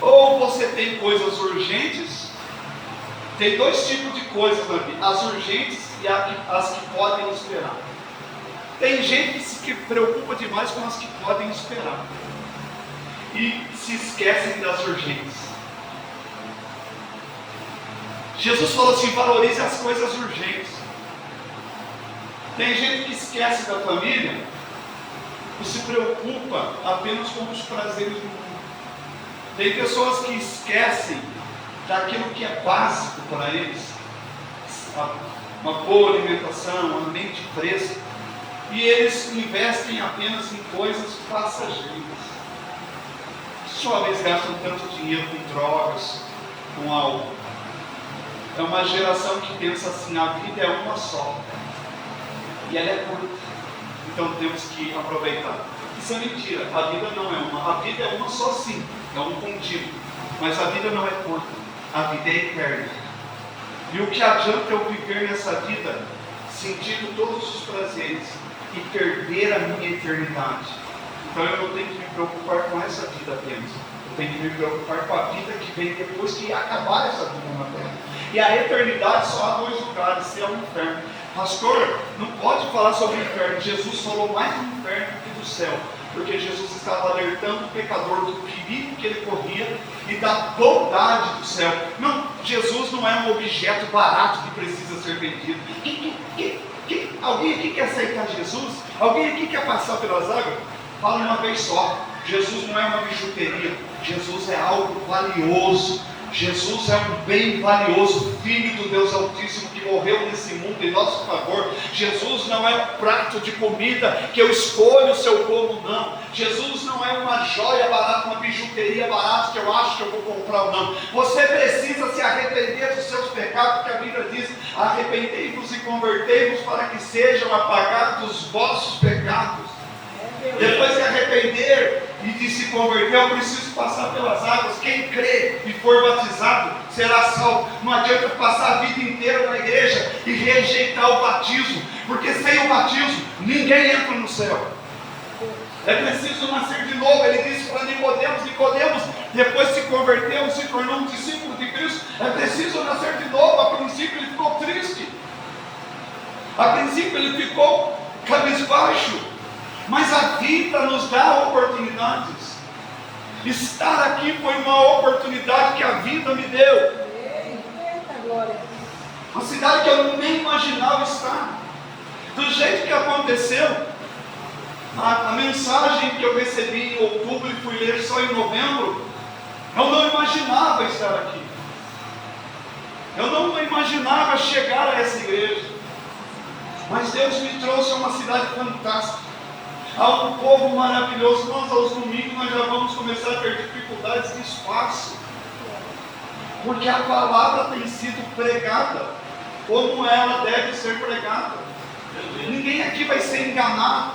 Ou você tem coisas urgentes. Tem 2 tipos de coisas na vida: as urgentes e as que podem esperar. Tem gente que se preocupa demais com as que podem esperar e se esquecem das urgentes. Jesus falou assim: valorize as coisas urgentes. Tem gente que esquece da família e se preocupa apenas com os prazeres do mundo. Tem pessoas que esquecem daquilo que é básico para eles: uma boa alimentação, uma mente fresca, e eles investem apenas em coisas passageiras. Jovens gastam tanto dinheiro com drogas, com álcool. É uma geração que pensa assim: a vida é uma só e ela é curta, então temos que aproveitar. Isso é mentira. A vida não é uma. A vida é uma só, sim, é um contínuo, mas a vida não é curta, a vida é eterna. E o que adianta eu viver nessa vida sentindo todos os prazeres e perder a minha eternidade? Então eu não tenho que me preocupar com essa vida apenas, eu tenho que me preocupar com a vida que vem depois que acabar essa vida na terra. E a eternidade só há 2 lugares: céu e inferno. Pastor, não pode falar sobre o inferno. Jesus falou mais do inferno do que do céu, porque Jesus estava alertando o pecador do perigo que ele corria e da bondade do céu. Não, Jesus não é um objeto barato que precisa ser vendido. Alguém aqui quer aceitar Jesus? Alguém aqui quer passar pelas águas? Fala uma vez só: Jesus não é uma bijuteria, Jesus é algo valioso. Jesus é um bem valioso, Filho do Deus Altíssimo, que morreu nesse mundo em nosso favor. Jesus não é um prato de comida que eu escolho se eu como ou não. Jesus não é uma joia barata, uma bijuteria barata que eu acho que eu vou comprar ou não. Você precisa se arrepender dos seus pecados, porque a Bíblia diz: arrependei-vos e convertei-vos para que sejam apagados os vossos pecados. Depois de arrepender e de se converter, eu preciso passar pelas águas. Quem crê e for batizado será salvo. Não adianta passar a vida inteira na igreja e rejeitar o batismo, porque sem o batismo ninguém entra no céu. É preciso nascer de novo. Ele disse para Nicodemos, depois se converteu, se tornou um discípulo de Cristo. É preciso nascer de novo. A princípio ele ficou triste, a princípio ele ficou cabisbaixo, mas a vida nos dá oportunidades. Estar aqui foi uma oportunidade que a vida me deu. Eita glória. Uma cidade que eu nem imaginava estar. Do jeito que aconteceu, a mensagem que eu recebi em outubro e fui ler só em novembro, eu não imaginava estar aqui. Eu não imaginava chegar a essa igreja. Mas Deus me trouxe a uma cidade fantástica, a um povo maravilhoso. Nós aos domingos nós já vamos começar a ter dificuldades de espaço, porque a palavra tem sido pregada como ela deve ser pregada. Ninguém aqui vai ser enganado.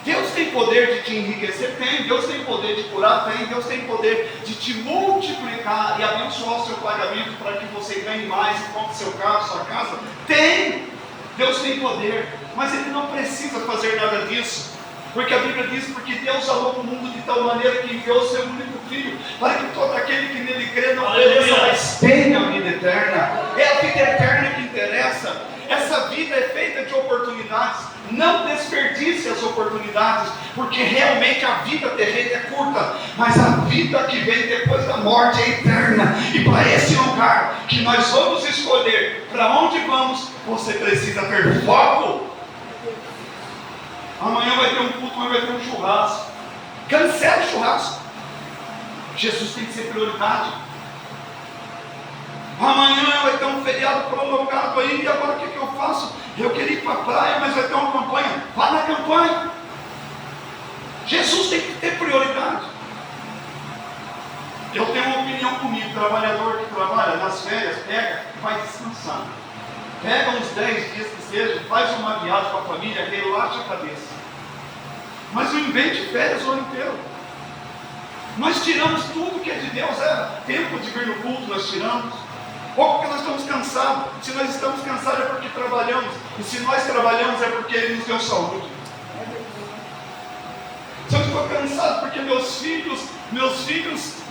Deus tem poder de te enriquecer? Tem. Deus tem poder de curar? Tem. Deus tem poder de te multiplicar e abençoar o seu pagamento para que você ganhe mais e compre seu carro, sua casa? Tem. Deus tem poder, mas Ele não precisa fazer nada disso, porque a Bíblia diz: porque Deus amou o mundo de tal maneira que enviou o seu único Filho, para que todo aquele que nele crê não pereça, mas tenha a vida eterna. É a vida eterna que interessa. Essa vida é feita de oportunidades. Não desperdice as oportunidades, porque realmente a vida terrena é curta, mas a vida que vem depois da morte é eterna. E para esse lugar que nós vamos escolher, para onde vamos, você precisa ter foco. Amanhã vai ter um culto, amanhã vai ter um churrasco. Cancela o churrasco. Jesus tem que ser prioridade. Amanhã vai ter um feriado prolongado aí, e agora o que eu faço? Eu queria ir para a praia, mas vai ter uma campanha. Vá na campanha. Jesus tem que ter prioridade. Eu tenho uma opinião comigo: trabalhador que trabalha nas férias, pega e vai descansar. Pega uns 10 dias que seja, faz uma viagem com a família, relaxa a cabeça. Mas não invente férias o ano inteiro. Nós tiramos tudo que é de Deus. Tempo de vir no culto nós tiramos. Ou porque nós estamos cansados. Se nós estamos cansados é porque trabalhamos. E se nós trabalhamos é porque Ele nos deu saúde. Se eu estou cansado porque meus filhos,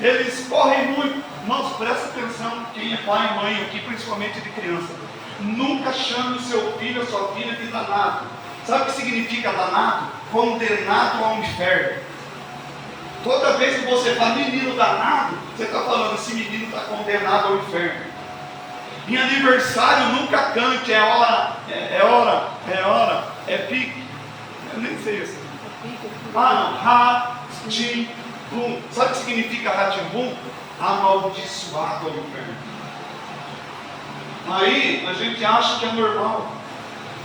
eles correm muito. Irmãos, presta atenção, quem é pai e mãe aqui, principalmente de criança. Nunca chame o seu filho ou sua filha de danado. Sabe o que significa danado? Condenado ao inferno. Toda vez que você fala menino danado, você está falando: esse menino está condenado ao inferno. Em aniversário nunca cante: é hora, é pique. Eu nem sei isso. Ra-tim-bum. Sabe o que significa ra-tim-bum? Amaldiçoado ao inferno. Aí a gente acha que é normal.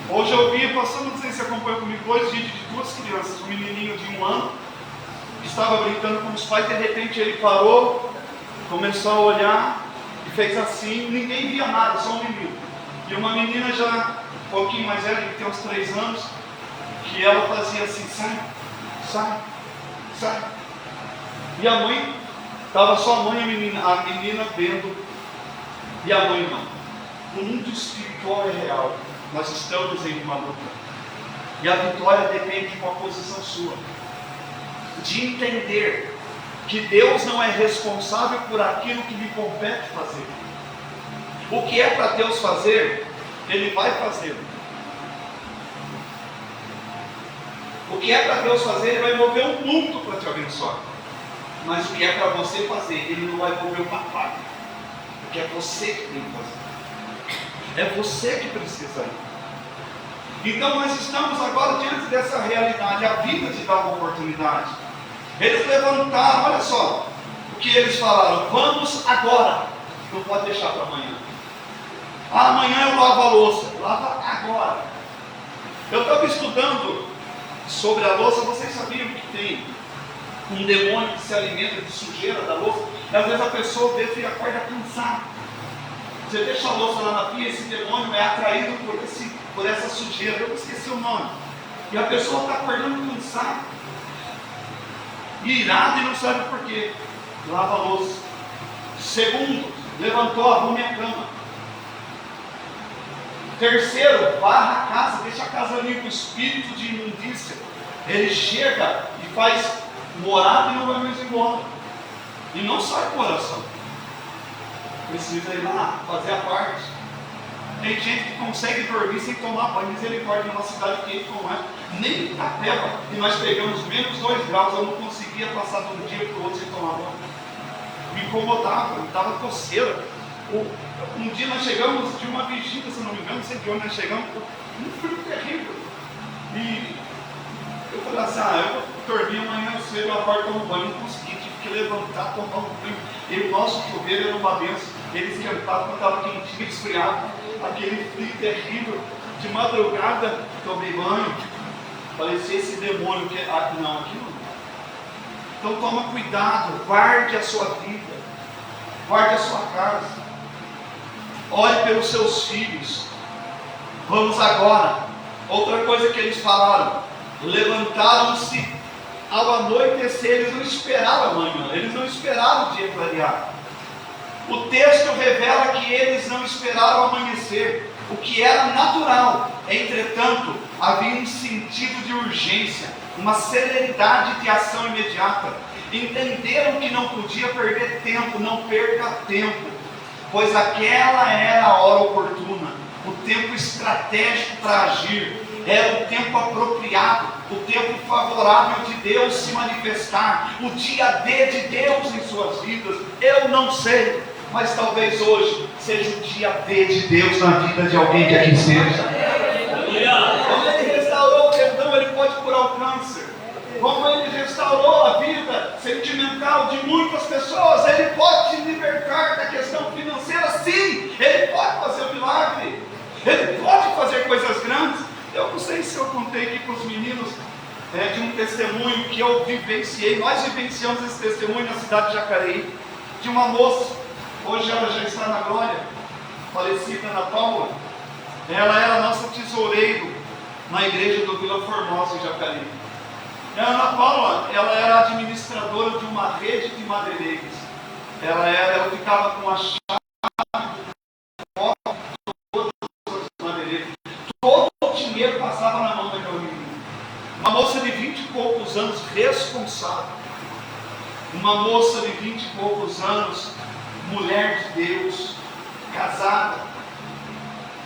Hoje eu vi, passando, não sei se você acompanha comigo, 2 vídeos de 2 crianças. Um menininho de 1 ano que estava brincando com os pais, de repente ele parou, começou a olhar e fez assim, ninguém via nada, só um menino. E uma menina já um pouquinho mais velha, que tem uns 3 anos, que ela fazia assim: sai, sai, sai. E a mãe, estava só a mãe e a menina vendo, e a mãe não. O mundo espiritual é real. Nós estamos em uma luta. E a vitória depende de uma posição sua. De entender que Deus não é responsável por aquilo que lhe compete fazer. O que é para Deus fazer, Ele vai fazer. O que é para Deus fazer, Ele vai mover um mundo para te abençoar. Mas o que é para você fazer, Ele não vai mover uma parte. Porque é você que tem que fazer. É você que precisa ir. Então nós estamos agora diante dessa realidade. A vida te dá uma oportunidade. Eles levantaram, olha só o que eles falaram: vamos agora. Não pode deixar para amanhã. Amanhã eu lavo a louça. Lava agora. Eu estava estudando sobre a louça. Vocês sabiam que tem um demônio que se alimenta de sujeira da louça? E às vezes a pessoa vê e acorda cansada. Você deixa a louça lá na pia, esse demônio é atraído por essa sujeira. Eu esqueci o nome. E a pessoa está acordando cansada, irada, e não sabe por quê. Lava a louça. Segundo, levantou, arrume a cama. Terceiro, varra a casa, deixa a casa limpa. O espírito de imundícia, ele chega e faz morada e não vai mais embora. E não sai com oração. Precisa ir lá, fazer a parte. Tem gente que consegue dormir sem tomar banho. Misericórdia, numa cidade quente como essa. Nem Itapeva, que nós pegamos menos 2 graus, eu não conseguia passar de um dia para o outro sem tomar banho. Me incomodava, me dava coceira. Um dia nós chegamos de uma vigília, se não me engano, não sei de onde nós chegamos, um frio terrível. E eu falei assim, eu vou dormir amanhã cedo, eu acordo no banho, não consegui, tive que levantar, tomar um banho. E o nosso chuveiro era uma benção, ele esquentava quando estava quentinho, esfriado, aquele frio terrível. De madrugada, tomei banho, parecia esse demônio que aqui não. Então toma cuidado, guarde a sua vida, guarde a sua casa, ore pelos seus filhos. Vamos agora, outra coisa que eles falaram, levantaram-se ao anoitecer. Eles não esperaram amanhã, eles não esperaram o dia clarear. O texto revela que eles não esperaram amanhecer, o que era natural. Entretanto, havia um sentido de urgência, uma celeridade de ação imediata. Entenderam que não podia perder tempo, não perca tempo, pois aquela era a hora oportuna, o tempo estratégico para agir. Era o tempo apropriado, o tempo favorável de Deus se manifestar, o dia D de Deus em suas vidas. Eu não sei, mas talvez hoje seja o dia D de Deus na vida de alguém que aqui esteja. Como Ele restaurou o perdão, Ele pode curar o câncer. Como Ele restaurou a vida sentimental de muitas pessoas, Ele pode te libertar da questão financeira. Sim, Ele pode fazer um milagre, Ele pode fazer coisas grandes. Eu não sei se eu contei aqui para os meninos de um testemunho que eu vivenciei. Nós vivenciamos esse testemunho na cidade de Jacareí, de uma moça, hoje ela já está na glória, falecida Ana Paula. Ela era nossa tesoureiro na igreja do Vila Formosa em Jacareí. E a Ana Paula, ela era administradora de uma rede de madeireiros. Ela ficava com a chave de todos os madeireiros. Todo o dinheiro passava na mão daquela menina. Uma moça de 20 e poucos anos, responsável. Uma moça de 20 e poucos anos, mulher de Deus, casada,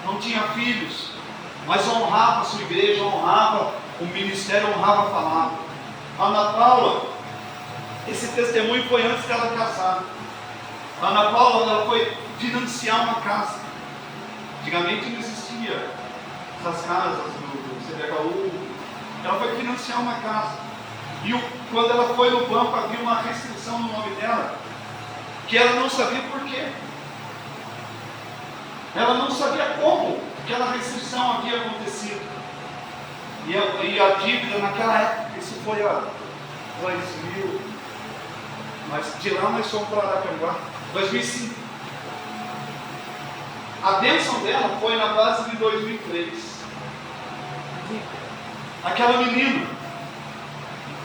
não tinha filhos, mas honrava a sua igreja, honrava o ministério, honrava a palavra. A Ana Paula, esse testemunho foi antes dela casar. A Ana Paula, ela foi financiar uma casa. Antigamente não existia essas casas do CDHU. Ela foi financiar uma casa. E quando ela foi no banco, havia uma restrição no nome dela, que ela não sabia por quê. Ela não sabia como aquela restrição havia acontecido. E a dívida naquela época, isso foi a 2000, mas de lá nós fomos para Aracanguá, 2005. A bênção dela foi na base de 2003. Aquela menina,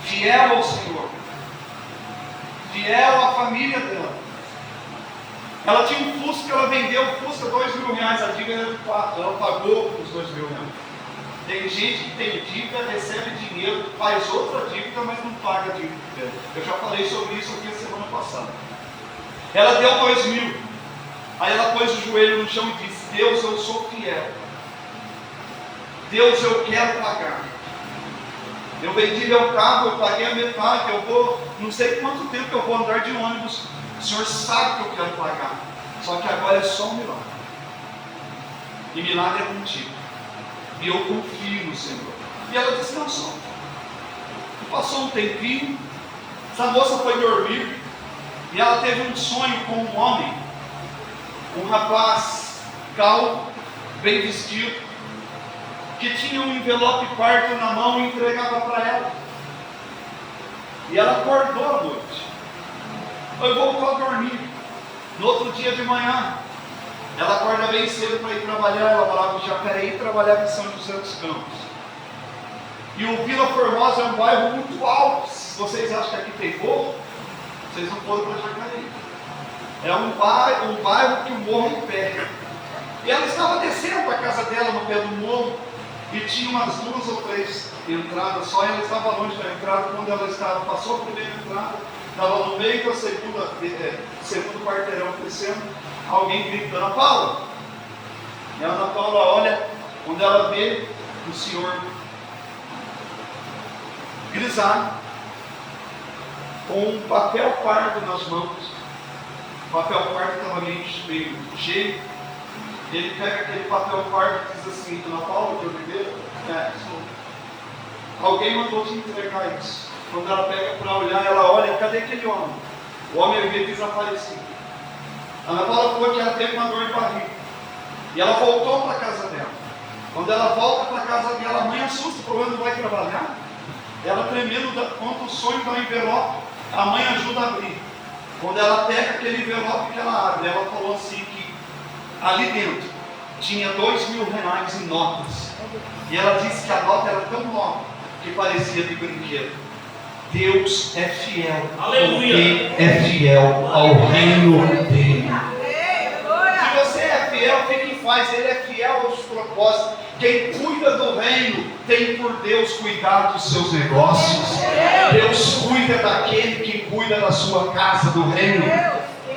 fiel ao Senhor, fiel à família dela. Ela tinha um Fusca, ela vendeu o Fusca, R$2.000, a dívida era de 4, ela pagou os R$2.000. Tem gente que tem dívida, recebe dinheiro, faz outra dívida, mas não paga a dívida dela. Eu já falei sobre isso aqui a semana passada. Ela deu 2.000, aí ela pôs o joelho no chão e disse: Deus, eu sou fiel, Deus, eu quero pagar. Eu vendi meu carro, eu paguei a metade, eu vou, não sei quanto tempo eu vou andar de ônibus. O Senhor sabe que eu quero pagar, só que agora é só um milagre. E milagre é contigo. E eu confio no Senhor. E ela disse: não, só. Passou um tempinho, essa moça foi dormir, e ela teve um sonho com um homem, um rapaz calvo, bem vestido, que tinha um envelope quarto na mão e entregava para ela. E ela acordou à noite. Eu voltou a dormir. No outro dia de manhã, ela acorda bem cedo para ir trabalhar. Ela morava em Jacareí e trabalhava em São José dos Campos. E o Vila Formosa é um bairro muito alto. Se vocês acham que aqui tem morro, vocês não foram para Jacareí. É um bairro que o morro pega. E ela estava descendo a casa dela no pé do morro, e tinha umas 2 ou 3 entradas só, e ela estava longe da entrada. Quando ela passou a primeira entrada, estava no meio da segundo quarteirão crescendo, alguém gritando: Paula, E a Ana Paula olha, quando ela vê o senhor grisalho, com um papel pardo nas mãos. O papel pardo estava meio cheio. Ele pega aquele papel pardo e diz assim: Ana Paula, teu primeiro? Sou. Alguém mandou te entregar isso. Quando ela pega para olhar, ela olha, cadê aquele homem? O homem havia desaparecido. A Ana Paula falou que ela teve uma dor de barriga. E ela voltou para a casa dela. Quando ela volta para a casa dela, a mãe assusta, o problema não vai trabalhar. Ela tremendo, conta o sonho do envelope, a mãe ajuda a abrir. Quando ela pega aquele envelope que ela abre, ela falou assim que ali dentro tinha R$2.000 em notas. E ela disse que a nota era tão nova que parecia de brinquedo. Deus é fiel. Aleluia. Porque é fiel ao reino dele. Se você é fiel, fique em paz. Ele é fiel aos propósitos. Quem cuida do reino tem por Deus cuidar dos seus negócios. Deus cuida daquele que cuida da sua casa, do reino.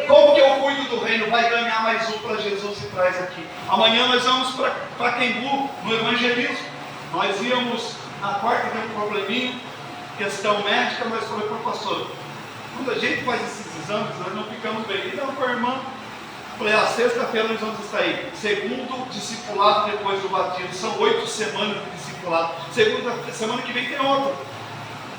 Como que eu cuido do reino? Vai ganhar mais um para Jesus e traz aqui. Amanhã nós vamos para Pacaembu, no evangelismo. Nós íamos, na quarta deu um probleminha, questão médica, mas falei para o pastor, quando a gente faz esses exames, nós não ficamos bem. Então, com a irmã, falei, sexta-feira nós vamos estar aí. Segundo discipulado depois do batismo. São 8 semanas de discipulado. Semana que vem tem outra.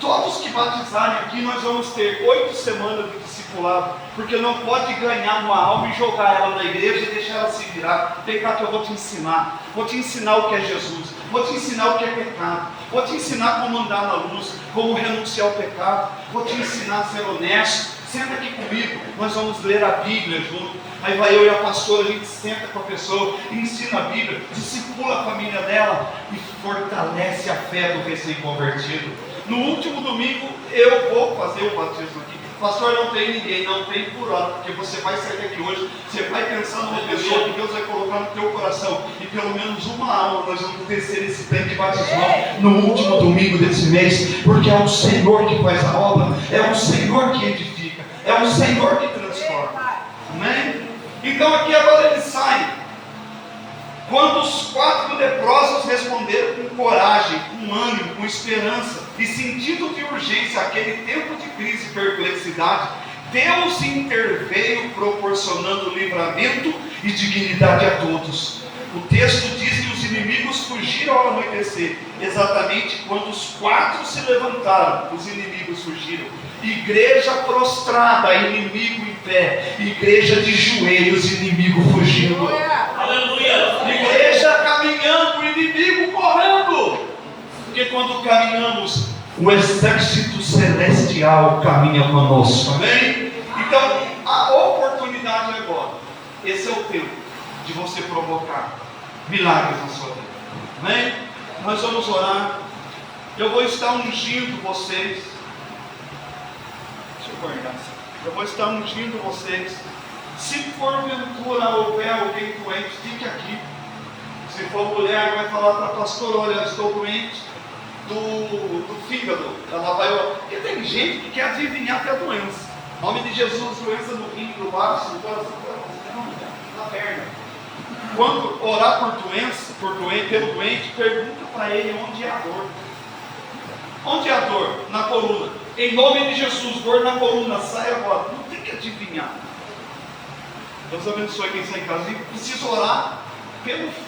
Todos que batizarem aqui, nós vamos ter 8 semanas de discipulado. Porque não pode ganhar uma alma e jogar ela na igreja e deixar ela se virar. Vem cá que eu vou te ensinar. Vou te ensinar o que é Jesus. Vou te ensinar o que é pecado. Vou te ensinar como andar na luz. Como renunciar ao pecado. Vou te ensinar a ser honesto. Senta aqui comigo, nós vamos ler a Bíblia junto. Aí vai eu e a pastora, a gente senta com a pessoa, ensina a Bíblia, discipula a família dela e fortalece a fé do recém-convertido. No último domingo eu vou fazer o batismo aqui. Pastor, não tem ninguém, não tem por hora, porque você vai sair daqui hoje, você vai pensar numa pessoa que Deus vai colocar no teu coração, e pelo menos uma alma nós vamos descer esse tanque batismal no último domingo desse mês, porque é o Senhor que faz a obra, é o Senhor que edifica, é o Senhor que transforma. Amém? Então aqui agora eles saem. Quando os 4 leprosos responderam com coragem, com ânimo, com esperança e sentido de urgência àquele tempo de crise e perplexidade, Deus interveio proporcionando livramento e dignidade a todos. O texto diz que os inimigos fugiram ao anoitecer. Exatamente quando os 4 se levantaram, os inimigos fugiram. Igreja prostrada, inimigo em pé. Igreja de joelhos, inimigo fugindo. Aleluia. Igreja caminhando, inimigo correndo. Porque quando caminhamos, o exército celestial caminha conosco. Amém? Então, a oportunidade agora. Esse é o tempo de você provocar milagres na sua vida. Amém? Nós vamos orar. Eu vou estar ungindo vocês. Deixa eu guardar isso. Eu vou estar ungindo vocês. Se porventura houver alguém doente, fique aqui. Se for mulher, vai falar para a pastora: olha, eu estou doente do fígado. Ela vai. Porque tem gente que quer adivinhar até a doença. Em nome de Jesus, doença no rim, no baço, no coração, na perna. Quando orar pelo doente, pergunta para ele onde é a dor. Onde é a dor? Na coluna. Em nome de Jesus, dor na coluna, sai agora. Não tem que adivinhar. Deus abençoe quem está em casa. E precisa orar pelo